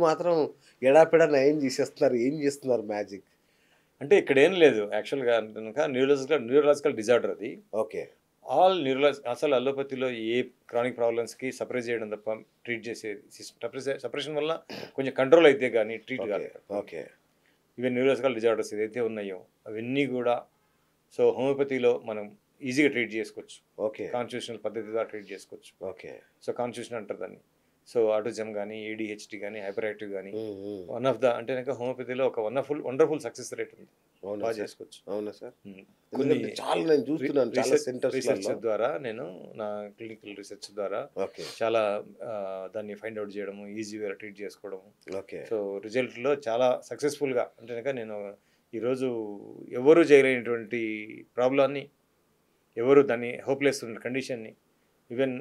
మాత్రం ఎడాపెడా నయం చేసేస్తున్నారు. ఏం చేస్తున్నారు మ్యాజిక్? అంటే ఇక్కడ ఏం లేదు యాక్చువల్గా కనుక న్యూరలాజికల్ డిజార్డర్ అది. ఓకే. ఆల్ అసలు అలోపతిలో ఏ క్రానిక్ ప్రాబ్లమ్స్కి సపరేట్ చేయడం తప్ప ట్రీట్ చేసే సపరేషన్ వల్ల కొంచెం కంట్రోల్ అయితే కానీ ట్రీట్ కాదు. ఓకే. ఈవెన్ న్యూరలాజికల్ డిజార్డర్స్ ఏదైతే ఉన్నాయో అవన్నీ కూడా సో హోమియోపతిలో మనం ఈజీగా ట్రీట్ చేసుకోవచ్చు. ఓకే. కాన్స్టిట్యూషనల్ పద్ధతి ద్వారా ట్రీట్ చేసుకోవచ్చు. ఓకే. సో కాన్స్టిట్యూషన్ అంటారు దాన్ని. సో ఆటిజం కానీ ఏడిహెచ్డి కానీ హైపర్ యాక్టివ్ కానీ వన్ ఆఫ్ ద అంటే కనుక హోమియోపతిలో ఒక వండర్ఫుల్ సక్సెస్ రేట్ ఉంది. బాగా చేసుకోవచ్చు. అవునా సార్? కొన్ని చాలా నేను చూస్తున్నాను చాలా రీసెర్చ్ ద్వారా నేను నా క్లినికల్ రీసెర్చ్ ద్వారా చాలా దాన్ని ఫైండ్ అవుట్ చేయడము ఈజీగా ట్రీట్ చేసుకోవడము. ఓకే. సో రిజల్ట్లో చాలా సక్సెస్ఫుల్గా అంటే కనుక నేను ఈరోజు ఎవరు చేయలేనటువంటి ప్రాబ్లాన్ని ఎవరు దాన్ని హోప్లెస్ కండిషన్ని ఈవెన్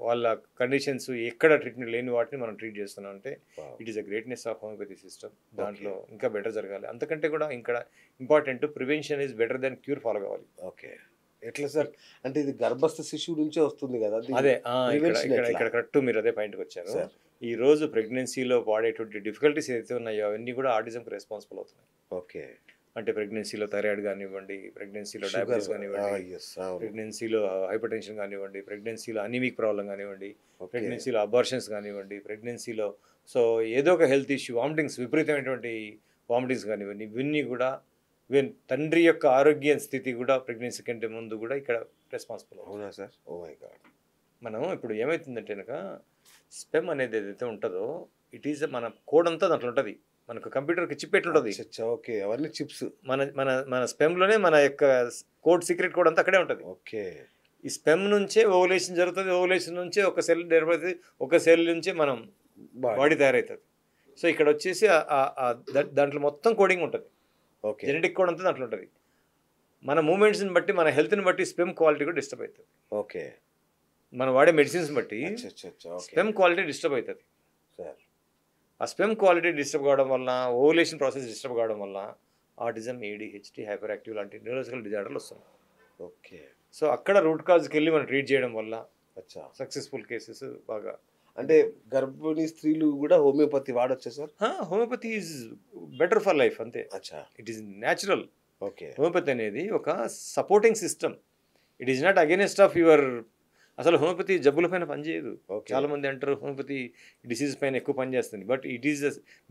వాళ్ళ కండిషన్స్ ఎక్కడ ట్రీట్మెంట్ లేని వాటిని మనం ట్రీట్ చేస్తున్నాం అంటే it is a greatness of homeopathy system. దాంట్లో ఇంకా బెటర్ జరగాలి. అంతకంటే కూడా ఇంకా important prevention is better than cure follow కావాలి. ఓకే. ఎట్లా సార్? అంటే ఇది గర్భస్థ శిశువు నుంచే వస్తుంది కదా? అదే ఇక్కడ కరెక్ట్ మీరు అదే పాయింట్కి వచ్చారు. ఈ రోజు ప్రెగ్నెన్సీలో వాడేటువంటి డిఫికల్టీస్ ఏదైతే ఉన్నాయో అవన్నీ కూడా ఆటిజంకి రెస్పాన్సిబుల్ అవుతున్నాయి. ఓకే. అంటే ప్రెగ్నెన్సీలో థైరాయిడ్ కానివ్వండి, ప్రెగ్నెన్సీలో డయాబెటీస్ కానివ్వండి, ప్రెగ్నెన్సీలో హైపర్ టెన్షన్ కానివ్వండి, ప్రెగ్నెన్సీలో అనీమిక్ ప్రాబ్లం కానివ్వండి, ప్రెగ్నెన్సీలో అబార్షన్స్ కానివ్వండి, ప్రెగ్నెన్సీలో సో ఏదో ఒక హెల్త్ ఇష్యూ వామిటింగ్స్ విపరీతమైనటువంటి వామిటింగ్స్ కానివ్వండి, ఇవన్నీ కూడా ఈవెన్ తండ్రి యొక్క ఆరోగ్య స్థితి కూడా ప్రెగ్నెన్సీ కంటే ముందు కూడా ఇక్కడ రెస్పాన్సిబుల్. అవునా సార్? Oh my God. మనం ఇప్పుడు ఏమవుతుందంటే కనుక స్పెమ్ అనేది ఏదైతే ఉంటుందో ఇట్ ఈస్ మన కోడ్ అంతా దాంట్లో ఉంటుంది. మనకు కంప్యూటర్కి చిప్ ఎట్లుంటుంది. ఓకే. అవన్నీ చిప్స్ మన మన మన స్పెమ్లోనే మన యొక్క కోడ్ సీక్రెట్ కోడ్ అంతా అక్కడే ఉంటుంది. ఓకే. ఈ స్పెమ్ నుంచే ఓవులేషన్ జరుగుతుంది. ఓవులేషన్ నుంచే ఒక సెల్ డెవలప్ ఒక సెల్ నుంచే మనం బాడీ తయారవుతుంది. సో ఇక్కడ వచ్చేసి దాంట్లో మొత్తం కోడింగ్ ఉంటుంది. ఓకే. జెనెటిక్ కోడ్ అంతా దాంట్లో ఉంటుంది. మన మూమెంట్స్ని బట్టి మన హెల్త్ని బట్టి స్పెమ్ క్వాలిటీ కూడా డిస్టర్బ్ అవుతుంది. ఓకే. మనం వాడే మెడిసిన్స్ బట్టి స్పెమ్ క్వాలిటీ డిస్టర్బ్ అవుతుంది. సార్ ఆ స్పెమ్ క్వాలిటీ డిస్టర్బ్ కావడం వల్ల ఓవులేషన్ ప్రాసెస్ డిస్టర్బ్ కావడం వల్ల ఆటిజం, ఏడిహెచ్డి, హైపర్ యాక్టివ్ లాంటి న్యూరలాజికల్ డిజార్డర్లు వస్తున్నాయి. ఓకే. సో అక్కడ రూట్ కాజ్కి వెళ్ళి మనం ట్రీట్ చేయడం వల్ల సక్సెస్ఫుల్ కేసెస్ బాగా. అంటే గర్భిణీ స్త్రీలు కూడా హోమియోపతి వాడొచ్చా sir? Homeopathy is better for life అంతే. It is natural. Okay. Homeopathy అనేది ఒక supporting system. It is not against of your. అసలు హోమియోపతి జబ్బుల పైన పనిచేయదు. చాలా మంది అంటారు హోమియోపతి డిసీజ్ పైన ఎక్కువ పనిచేస్తుంది. But it is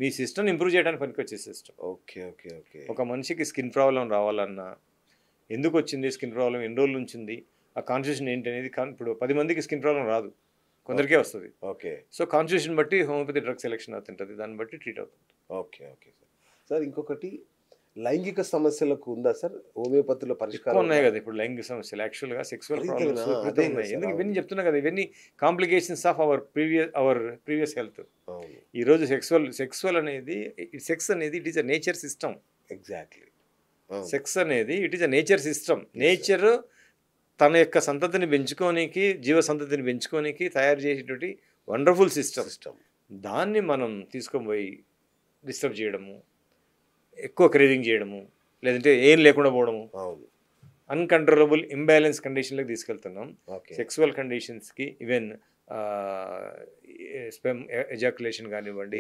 me system improve చేయడానికి పనికొచ్చే సిస్టమ్. ఓకే. ఓకే. ఓకే. ఒక మనిషికి స్కిన్ ప్రాబ్లం రావాలన్నా ఎందుకు వచ్చింది, స్కిన్ ప్రాబ్లం ఎన్ని రోజుల నుంచి ఉంది, ఆ కాన్స్టిట్యూషన్ ఏంటి అనేది ఇప్పుడు 10 మందికి స్కిన్ ప్రాబ్లం రాదు, కొందరికే వస్తుంది. ఓకే. సో కాన్స్టిట్యూషన్ బట్టి హోమియోపతి డ్రగ్ సెలెక్షన్ అవుతుంటుంది, దాన్ని బట్టి ట్రీట్ అవుతుంది. ఓకే. Okay sir. సార్ ఇంకొకటి లైంగిక సమస్యలకు ఉందా సార్ హోమియోపతిలో పరిష్కారం? ఉన్నాయి కదా ఇప్పుడు లైంగిక సమస్యలు. యాక్చువల్గా సెక్సువల్ ప్రాబ్లమ్స్ ఉన్నాయి. ఎందుకు ఇవన్నీ చెప్తున్నా కదా, ఇవన్నీ complications of our previous health. ఈరోజు సెక్సువల్ అనేది సెక్స్ అనేది it is a nature system. Exactly. Sex అనేది it is a nature system. Nature తన యొక్క సంతతిని పెంచుకోనికి, జీవ సంతతిని పెంచుకోనికి తయారు చేసేటువంటి వండర్ఫుల్ సిస్టమ్. దాన్ని మనం తీసుకొని పోయి డిస్టర్బ్ చేయడము, ఎక్కువ క్రేవింగ్ చేయడము, లేదంటే ఏం లేకుండా పోవడము, అన్కంట్రోలబుల్ ఇంబ్యాలెన్స్ కండిషన్లకు తీసుకెళ్తున్నాం. సెక్సువల్ కండిషన్స్కి ఈవెన్ స్పెమ్ ఎజాక్యులేషన్ కానివ్వండి,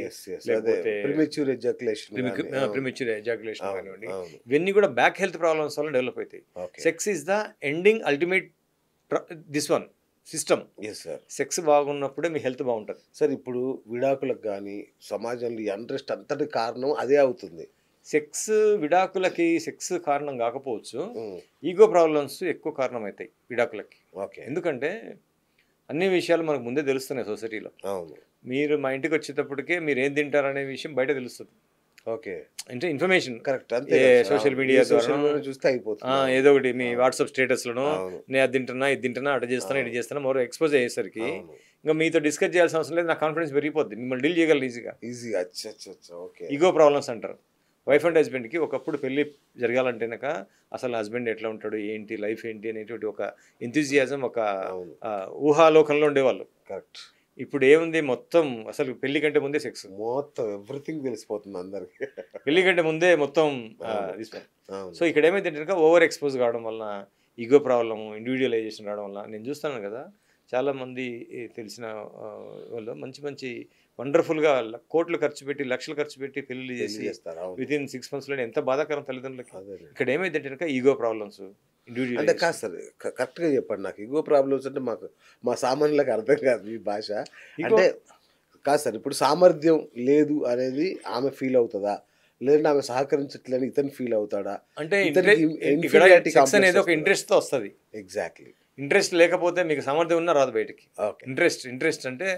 లేకపోతే ప్రిమెచ్యూర్ ఎజాక్యులేషన్ కానివ్వండి, ఇవన్నీ కూడా బ్యాక్ హెల్త్ ప్రాబ్లమ్స్ వల్ల డెవలప్ అవుతాయి. Sex is the ending ultimate this one system. Sex బాగున్నప్పుడే మీ హెల్త్ బాగుంటుంది. సార్ ఇప్పుడు విడాకులకు కానీ సమాజంలో అన్రెస్ట్ అంతటి కారణం అదే అవుతుంది. సెక్స్ విడాకులకి సెక్స్ కారణం కాకపోవచ్చు, ఈగో ప్రాబ్లమ్స్ ఎక్కువ కారణం అవుతాయి విడాకులకి. ఎందుకంటే అన్ని విషయాలు మనకు ముందే తెలుస్తున్నాయి సొసైటీలో. మీరు మా ఇంటికి వచ్చేటప్పటికే మీరు ఏం తింటారనే విషయం బయట తెలుస్తుంది. ఓకే. అంటే ఇన్ఫర్మేషన్ కరెక్ట్. సోషల్ మీడియా ద్వారా చూస్తే అయిపోతుంది. ఏదో ఒకటి మీ వాట్సాప్ స్టేటస్లను నేను అది తింటున్నా, ఇది తింటున్నా, అటు చేస్తున్నా, ఇటు చేస్తున్నా, మరో ఎక్స్పోజ్ అయ్యేసరికి ఇంకా మీతో డిస్కస్ చేయాల్సిన అవసరం లేదు. నా కాన్ఫిడెన్స్ పెరిగిపోద్ది, మిమ్మల్ని డీల్ చేయగలరు ఈజీగా. ఈగో ప్రాబ్లమ్స్ అంటారు. వైఫ్ అండ్ హస్బెండ్కి ఒకప్పుడు పెళ్ళి జరగాలంటేనక అసలు హస్బెండ్ ఎట్లా ఉంటాడు, ఏంటి లైఫ్ ఏంటి అనేటువంటి ఒక ఎంతూజియాజం, ఒక ఊహాలోకంలో ఉండేవాళ్ళు. కరెక్ట్. ఇప్పుడు ఏముంది, మొత్తం అసలు పెళ్లి కంటే ముందే సెక్స్, మొత్తం ఎవ్రీథింగ్ తెలిసిపోతుంది అందరికి. పెళ్లి కంటే ముందే మొత్తం. సో ఇక్కడ ఏమైంది ఓవర్ ఎక్స్పోజ్ కావడం వల్ల ఈగో ప్రాబ్లము, ఇండివిజువలైజేషన్ రావడం వల్ల నేను చూస్తాను కదా, చాలామంది తెలిసిన వాళ్ళు మంచి మంచి వండర్ఫుల్గా కోట్లు ఖర్చు పెట్టి లక్షలు ఖర్చు పెట్టి పెళ్లి చేసి చేస్తారు అవును. విత్ ఇన్ 6 months ఎంత బాధాకరం తల్లిదండ్రులకి. అదే. ఇక్కడ ఏమైందంటే కనుక ఈగో ప్రాబ్లమ్స్, అంటే ఇండివిజువల్ కాదు సార్ కరెక్ట్గా చెప్పండి. నాకు ఇగో ప్రాబ్లమ్స్ అంటే మా సామాన్యులకు అర్థం కాదు ఈ భాష. అంటే కాదు సార్, ఇప్పుడు సామర్థ్యం లేదు అనేది ఆమె ఫీల్ అవుతుందా, లేదంటే ఆమె సహకరించట్లని ఇతను ఫీల్ అవుతాడా? అంటే ఇతనికి ఇక్కడ inferiority సెక్స్ complex అనేది ఒక వస్తుందా? ఇంట్రెస్ట్తో వస్తుంది. ఎగ్జాక్ట్లీ. ఇంట్రెస్ట్ లేకపోతే మీకు సామర్థ్యం ఉన్నా రాదు బయటికి. ఓకే. ఇంట్రెస్ట్ అంటే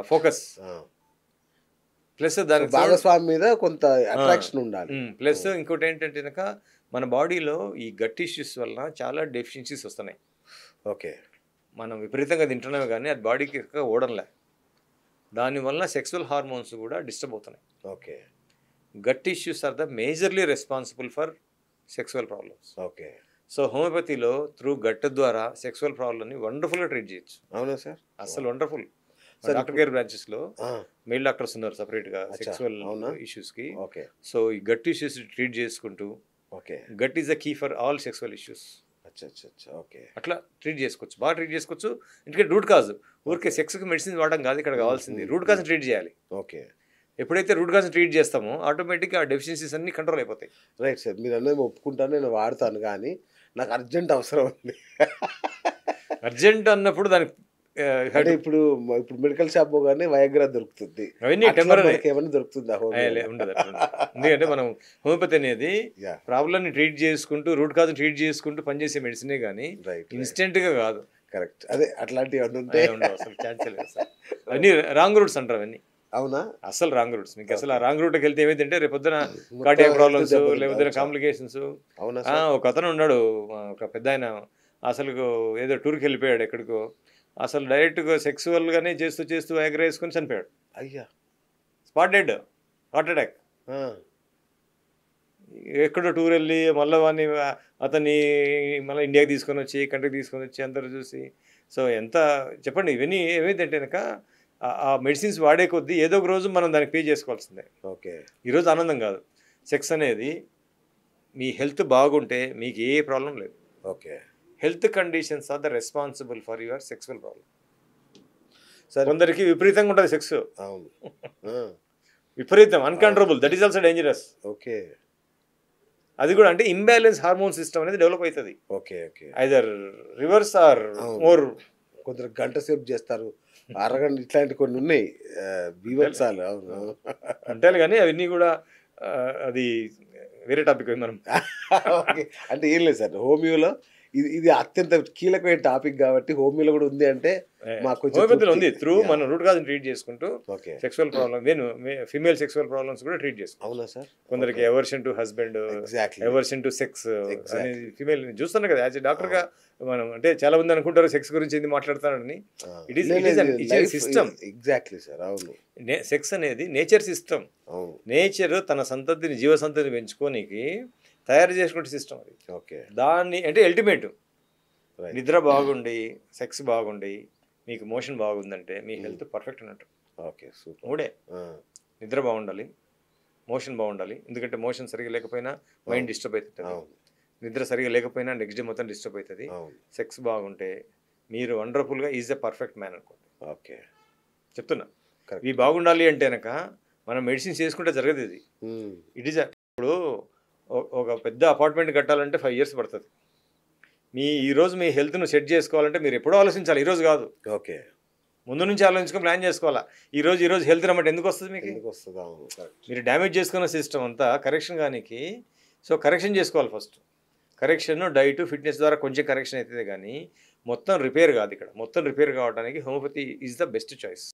ఫోకస్ ప్లస్ దానికి భాగస్వామి మీద కొంత అట్రాక్షన్ ఉండాలి. ప్లస్ ఇంకోటి ఏంటంటే కనుక మన బాడీలో ఈ గట్ ఇష్యూస్ వల్ల చాలా డెఫిషియన్సీస్ వస్తున్నాయి. ఓకే. మనం విపరీతంగా తింటున్నామే కానీ అది బాడీకి ఓడంలే. దానివల్ల సెక్సువల్ హార్మోన్స్ కూడా డిస్టర్బ్ అవుతున్నాయి. Okay. Gut issues are the majorly responsible for sexual problems. Okay. So హోమియోపతిలో త్రూ గట్ ద్వారా సెక్సువల్ ప్రాబ్లమ్ని వండర్ఫుల్గా ట్రీట్ చేయొచ్చు. అవునా సార్? అసలు వండర్ఫుల్. డాక్టర్ కేర్ బ్రాంచెస్లో ఆ, మెయిల్ డాక్టర్స్ ఉన్నారు సపరేట్గా సెక్సువల్ అవునా? ఇష్యూస్కి. ఓకే. సో ఈ గట్ ఇష్యూస్ ట్రీట్ చేసుకుంటూ okay. Gut is the key for all sexual issues. అచ్చా అచ్చా అచ్చా. ఓకే. అట్లా ట్రీట్ చేసుకోవచ్చు, బాగా ట్రీట్ చేసుకోవచ్చు. ఎందుకంటే రూట్ కాజ్ ఊరికే సెక్స్కి మెడిసిన్ వాడడం కాదు ఇక్కడ కావాల్సింది, రూట్ కాజ్ని ట్రీట్ చేయాలి. ఓకే. ఎప్పుడైతే రూట్ కాజ్ని ట్రీట్ చేస్తామో ఆటోమేటిక్గా ఆ డెఫిషియన్సీస్ అన్ని కంట్రోల్ అయిపోతాయి. రైట్ సార్, మీరు అన్నది ఒప్పుకుంటాను, నేను వాడతాను, కానీ నాకు అర్జెంట్ అవసరం ఉంది. అర్జెంట్ అన్నప్పుడు దానికి అంటే ఇప్పుడు మెడికల్ షాప్ పోగానే వయాగ్రా దొరుకుతుంది, అవన్నీ అట్లా టెంపరీ మనకి ఏమైనా దొరుకుతుందా? ఉండదు. ఎందుకంటే మనం హోమియోపతి అనేది Yeah. ప్రాబ్లమ్ని ట్రీట్ చేసుకుంటూ రూట్ కాజ్ని ట్రీట్ చేసుకుంటూ పనిచేసే మెడిసినే కానీ రైట్. ఇన్స్టెంట్గా కాదు. కరెక్ట్. అదే అట్లాంటివి అన్నీ ఉంటే ఉండవు అసలు, ఛాన్స్ లేదు అసలు. అవన్నీ రాంగ్ రూట్స్ అంటారు అవన్నీ. అవునా? అసలు రాంగ్ రూట్స్. మీకు అసలు ఆ రాంగ్ రూట్కి వెళ్తే ఏమైందంటే రేపు పొద్దున మొత్తం కార్డియాక్ ప్రాబ్లమ్స్ దెబ్బతింటుంది. లేకపోతే కాంప్లికేషన్స్. అవునా సార్? ఒక అతను ఉన్నాడు, ఒక పెద్ద ఆయన, అసలు ఏదో టూర్కి వెళ్ళిపోయాడు ఎక్కడికో, అసలు డైరెక్ట్గా సెక్సువల్గానే చేస్తూ చేస్తూ వైగ్రా వేసుకొని చనిపోయాడు. అయ్యా. Spot dead, heart attack. ఆ, ఎక్కడో టూర్ వెళ్ళి మళ్ళీ వాడిని అతన్ని మళ్ళీ ఇండియాకి తీసుకొని వచ్చి కంట్రీకి తీసుకొని వచ్చి అందరూ చూసి. సో ఎంత చెప్పండి, ఇవన్నీ ఏమైందంటే కనుక ఆ మెడిసిన్స్ వాడే కొద్దీ ఏదో ఒక రోజు మనం దానికి పే చేసుకోవాల్సిందే. ఓకే. ఈరోజు ఆనందం కాదు. సెక్స్ అనేది మీ హెల్త్ బాగుంటే మీకు ఏ ప్రాబ్లం లేదు. Okay. Health conditions are the responsible for your sexual problem. సరే, కొందరికి విపరీతంగా ఉంటుంది సెక్స్, అవును. ఆ, విపరీతం uncontrollable, that is also dangerous. Okay. అది కూడా అంటే ఇంబ్యాలెన్స్ హార్మోన్ సిస్టమ్ అనేది డెవలప్ అవుతుంది. Okay. Okay. Either reverse or అవును. మోర్. కొందరు గంట సేపు చేస్తారు, అరగంట, ఇట్లాంటి కొన్ని ఉన్నాయి బీభత్సాలు. అవును. అంటారు కానీ అవన్నీ కూడా అది వేరే టాపిక్ మనం. ఓకే. అంటే ఏం లేదు సార్, హోమియోలో ఇది అత్యంత కీలకమైన టాపిక్ కాబట్టి హోమియోలో కూడా ఉంది అంటే మాకు కొంచెం హోమియోపతిలో ఉంది. తృప్తి. Through Yeah. మనం రూట్ కాజ్ని ట్రీట్ చేసుకుంటూ okay. Sexual problem, female sexual problems కూడా ట్రీట్ చేసుకో. అవునా సార్? కొందరికి aversion to husband, exactly. Aversion to sex Exactly. అనేది ఫీమేల్ చూస్తున్నాం కదా. యాజ్ ఎ డాక్టర్గా మనం అంటే చాలా మంది అనుకుంటారు సెక్స్ గురించి ఏంది మాట్లాడతానని. It is a system. Exactly sir. అవును. సెక్స్ అనేది నేచర్ సిస్టమ్. అవును. నేచర్ తన సంతతిని, జీవ సంతతిని పెంచుకోనికి తయారు చేసుకునే సిస్టమ్ అది. ఓకే. దాన్ని అంటే అల్టిమేట్ రైట్. నిద్ర బాగుండి, సెక్స్ బాగుండి, మీకు మోషన్ బాగుందంటే మీ హెల్త్ పర్ఫెక్ట్ అన్నట్టు. ఓకే. సూపర్. మూడే, నిద్ర బాగుండాలి, మోషన్ బాగుండాలి. ఎందుకంటే మోషన్ సరిగా లేకపోయినా మైండ్ డిస్టర్బ్ అవుతుంది, అవును. నిద్ర సరిగా లేకపోయినా నెక్స్ట్ డే మొత్తం డిస్టర్బ్ అవుతుంది. అవును. సెక్స్ బాగుంటే మీరు వండర్ఫుల్గా ఈజ్ ఎ పర్ఫెక్ట్ మ్యాన్ అనుకోండి. ఓకే. చెప్తున్నా, కరెక్ట్. ఇవి బాగుండాలి అంటే కనుక మనం మెడిసిన్స్ చేసుకుంటే జరగదు ఇది. ఇట్ ఈజ్ ఇప్పుడు ఒక పెద్ద అపార్ట్మెంట్ కట్టాలంటే 5 years పడుతుంది. ఈరోజు మీ హెల్త్ను సెట్ చేసుకోవాలంటే మీరు ఎప్పుడో ఆలోచించాలి, ఈరోజు కాదు. ఓకే. ముందు నుంచి ఆలోచించుకొని ప్లాన్ చేసుకోవాలా. ఈరోజు హెల్త్ రమ్మంటే ఎందుకు వస్తుంది మీకు? ఎందుకు వస్తుంది? అవును. కరెక్ట్. మీరు డ్యామేజ్ చేసుకున్న సిస్టమ్ అంతా కరెక్షన్ కానీ, సో కరెక్షన్ చేసుకోవాలి ఫస్ట్. కరెక్షన్, డైట్, ఫిట్నెస్ ద్వారా కొంచెం కరెక్షన్ అవుతుంది కానీ మొత్తం రిపేర్ కాదు. ఇక్కడ మొత్తం రిపేర్ కావడానికి homeopathy is the best choice.